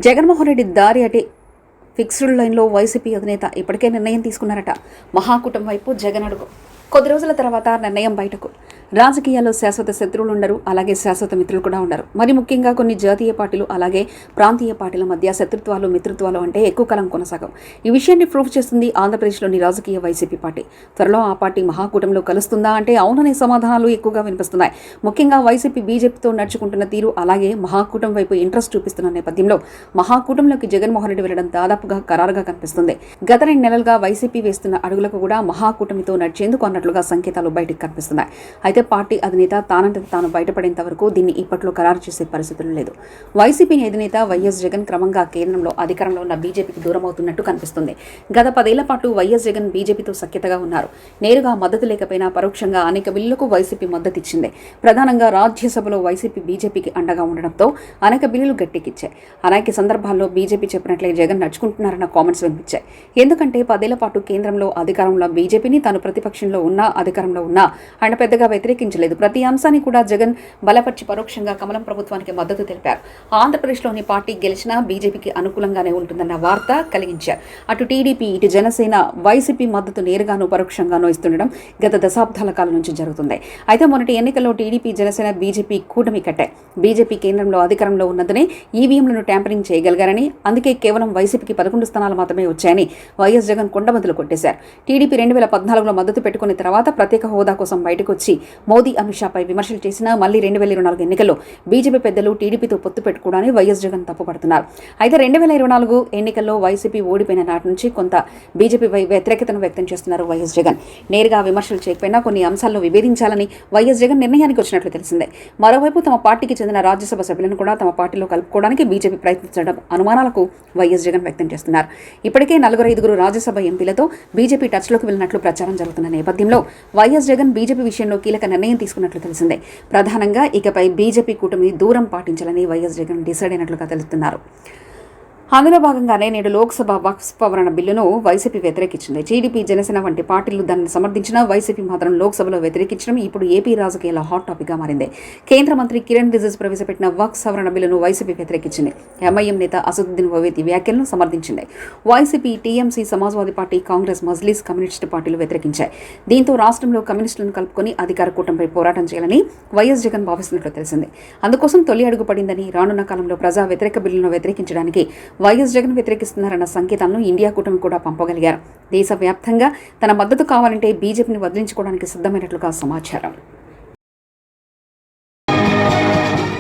జగన్మోహన్ రెడ్డి దారి అటే ఫిక్స్డ్ లైన్లో వైసీపీ అధినేత ఇప్పటికే నిర్ణయం తీసుకున్నారట. మహాకూటమి వైపు జగన్ అడుగు. కొద్ది రోజుల తర్వాత నిర్ణయం బయటకు. రాజకీయాల్లో శాశ్వత శత్రువులు ఉండరు, అలాగే శాశ్వత మిత్రులు కూడా ఉండరు. మరి ముఖ్యంగా కొన్ని జాతీయ పార్టీలు అలాగే ప్రాంతీయ పార్టీల మధ్య శత్రుత్వాలు మిత్రుత్వాలు అంటే ఎక్కువ కాలం కొనసాగం. ఈ విషయాన్ని ప్రూవ్ చేస్తుంది ఆంధ్రప్రదేశ్లోని రాజకీయ వైసీపీ పార్టీ. త్వరలో ఆ పార్టీ మహాకూటమిలో కలుస్తుందా అంటే అవుననే సమాధానాలు ఎక్కువగా వినిపిస్తున్నాయి. ముఖ్యంగా వైసీపీ బీజేపీతో నడుచుకుంటున్న తీరు అలాగే మహాకూటమి వైపు ఇంట్రెస్ట్ చూపిస్తున్న నేపథ్యంలో మహాకూటమిలోకి జగన్మోహన్ రెడ్డి వెళ్లడం దాదాపుగా ఖరారుగా కనిపిస్తుంది. గత 2 నెలలుగా వైసీపీ వేస్తున్న అడుగులకు కూడా మహాకూటమితో నడిచేందుకు అన్నట్లుగా సంకేతాలు బయటకు కనిపిస్తున్నాయి. అయితే పార్టీ అధినేత తానంతట తాను బయటపడేంత వరకు దీన్ని ఇప్పట్లో ఖరారు చేసే పరిస్థితులు లేదు. వైసీపీ అధినేత వైఎస్ జగన్ క్రమంగా కేంద్రంలో అధికారంలో ఉన్న బీజేపీకి దూరమవుతున్నట్టు కనిపిస్తుంది. గత 10 ఏళ్ల పాటు వైఎస్ జగన్ బీజేపీతో సఖ్యతగా ఉన్నారు. నేరుగా మద్దతు లేకపోయినా పరోక్షంగా అనేక బిల్లులకు వైసీపీ మద్దతు ఇచ్చింది. ప్రధానంగా రాజ్యసభలో వైసీపీ బీజేపీకి అండగా ఉండడంతో అనేక బిల్లులు గట్టెక్కిచ్చాయి. అనేక సందర్భాల్లో బీజేపీ చెప్పినట్లే జగన్ నడుచుకుంటున్నారన్న కామెంట్స్ వినిపించాయి. ఎందుకంటే 10 ఏళ్ల పాటు కేంద్రంలో అధికారంలో బీజేపీని తాను ప్రతిపక్షంలో ఉన్నా అధికారంలో ఉన్నా ఆయన పెద్దగా వ్యతిరేకించలేదు. ప్రతి అంశాన్ని కూడా జగన్ బలపరిచి పరోక్షంగా కమలం ప్రభుత్వానికి మద్దతు తెలిపారు. ఆంధ్రప్రదేశ్లోని పార్టీ గెలిచినా బీజేపీకి అనుకూలంగానే ఉంటుందన్న వార్త కలిగించారు. అటు టీడీపీ ఇటు జనసేన వైసీపీ మద్దతు నేరుగానూ పరోక్షంగానూ ఇస్తుండడం గత దశాబ్దాల కాలం నుంచి జరుగుతుంది. అయితే మొన్నటి ఎన్నికల్లో టీడీపీ జనసేన బీజేపీ కూటమి కట్టాయి. బీజేపీ కేంద్రంలో అధికారంలో ఉన్నదనే ఈవీఎంలను ట్యాంపరింగ్ చేయగలిగారని, అందుకే కేవలం వైసీపీకి 11 స్థానాలు మాత్రమే వచ్చాయని వైఎస్ జగన్ కొండబద్దలు కొట్టేశారు. టీడీపీ 2014లో మద్దతు పెట్టుకున్న తర్వాత ప్రత్యేక హోదా కోసం బయటకు వచ్చి మోదీ అమిత్ షాపై విమర్శలు చేసినా మళ్లీ 2024 ఎన్నికల్లో బీజేపీ పెద్దలు టీడీపీతో పొత్తు పెట్టుకోవడాన్ని వైఎస్ జగన్ తప్పుపడుతున్నారు. అయితే 2024 ఎన్నికల్లో వైసీపీ ఓడిపోయిన నాటి నుంచి కొంత బీజేపీపై వ్యతిరేకతను వ్యక్తం చేస్తున్నారు వైఎస్ జగన్. నేరుగా విమర్శలు చేయకపోయినా కొన్ని అంశాల్లో విభేదించాలని వైఎస్ జగన్ నిర్ణయానికి వచ్చినట్లు తెలిసిందే. మరోవైపు తమ పార్టీకి చెందిన రాజ్యసభ సభ్యులను కూడా తమ పార్టీలో కలుపుకోవడానికి బీజేపీ ప్రయత్నించడం అనుమానాలకు వైఎస్ జగన్ వ్యక్తం చేస్తున్నారు. ఇప్పటికే 4-5 రాజ్యసభ ఎంపీలతో బీజేపీ టచ్లోకి వెళ్ళినట్లు ప్రచారం జరుగుతున్న నేపథ్యంలో వైఎస్ జగన్ బీజేపీ విషయంలో కీలక నిర్ణయం తీసుకున్నట్లు తెలిసిందే. ప్రధానంగా ఇకపై బీజేపీ కూటమిని దూరం పాటించాలని వైఎస్ జగన్ డిసైడ్ అయినట్లుగా తెలుస్తున్నారు. అందులో భాగంగానే నేడు లోక్సభ వక్ఫ్ సవరణ బిల్లును వైసీపీ వ్యతిరేకించింది. టీడీపీ జనసేన వంటి పార్టీలు దానిని సమర్థించినా వైసీపీ మాత్రం లోక్సభలో వ్యతిరేకించడం ఇప్పుడు ఏపీ రాజకీయాల హాట్ టాపిక్ గా మారింది. కేంద్ర మంత్రి కిరణ్ రిజిజు ప్రవేశపెట్టిన వక్ఫ్ సవరణ బిల్లును వైసీపీ వ్యతిరేకించింది. ఎంఐఎం నేత అసదుద్దీన్ ఓవైసీ వ్యాఖ్యలను సమర్థించింది. YCP, TMC, Samajwadi party, Congress, Majlis, communist పార్టీలు వ్యతిరేకించాయి. దీంతో రాష్ట్రంలో కమ్యూనిస్టులను కలుపుకొని అధికార కూటమిపై పోరాటం చేయాలని వైఎస్ జగన్ భావిస్తున్నట్లు తెలిసింది. అందుకోసం తొలి అడుగు పడిందని, రానున్న కాలంలో ప్రజా వ్యతిరేక బిల్లును వ్యతిరేకించడానికి వైఎస్ జగన్ వ్యతిరేకిస్తున్నారన్న సంకేతాలను ఇండియా కూటమి కూడా పంపగలిగారు. దేశవ్యాప్తంగా తన మద్దతు కావాలంటే బీజేపీని వదిలించుకోవడానికి సిద్ధమైనట్లుగా సమాచారం.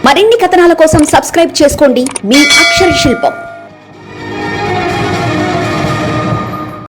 మరిన్ని కథనాల కోసం సబ్స్క్రైబ్ చేసుకోండి మీ అక్షర శిల్పం.